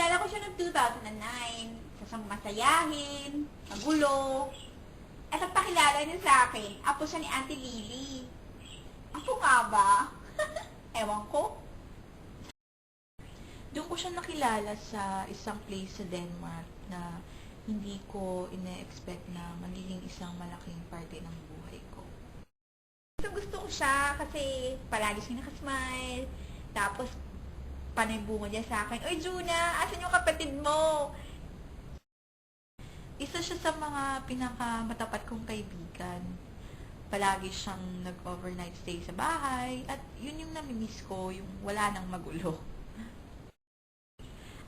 Nakilala ko siya noong 2009. Sa isang masayahin, magulo. At ang pakilala niya sa akin, apo siya ni Auntie Lily. Apo nga ba? Ewan ko. Doon ko siya nakilala sa isang place sa Denmark na hindi ko ine-expect na magiging isang malaking parte ng buhay ko. Gusto ko siya kasi palagi siya nakasmile. Tapos, panay-bunga niya sa akin, "Oy, Juna, asan yung kapatid mo?" Isa siya sa mga pinakamatapat kong kaibigan. Palagi siyang nag-overnight stay sa bahay at yun yung namimiss ko, yung wala nang magulo.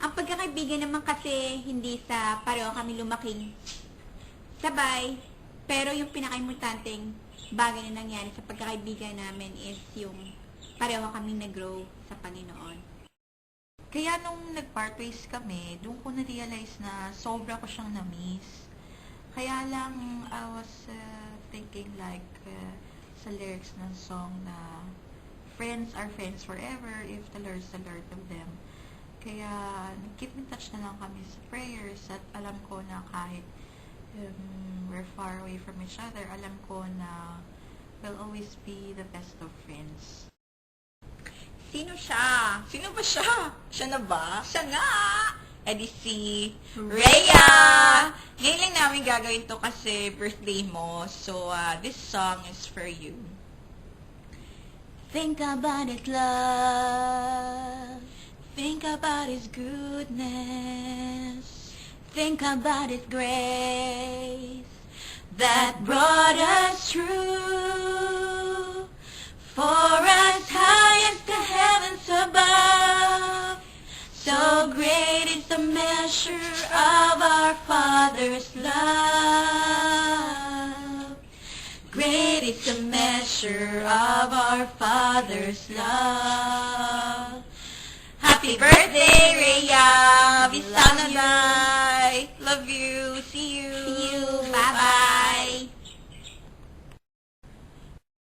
Ang pagkakaibigan naman kasi hindi sa pareho kami lumaking sabay, pero yung pinaka-importanteng bagay na nangyari sa pagkakaibigan namin is yung pareho kami nag-grow sa Panginoon. Kaya nung nag-part ways kami, doon ko na-realize na sobra ko siyang na-miss. Kaya lang, I was thinking like sa lyrics ng song na friends are friends forever if the Lord's the Lord of them. Kaya, keep in touch na lang kami sa prayers at alam ko na kahit we're far away from each other, alam ko na we'll always be the best of friends. Sino siya? Sino ba siya? Siya na ba? Siya nga! Eh di si Rhea! Ngayon lang namin gagawin to kasi birthday mo. So, this song is for you. Think about His love. Think about His goodness. Think about His grace that brought us through. For as high as the heavens above, so great is the measure of our Father's love. Great is the measure of our Father's love. Happy birthday, Rhea! Bisana Day! Love you!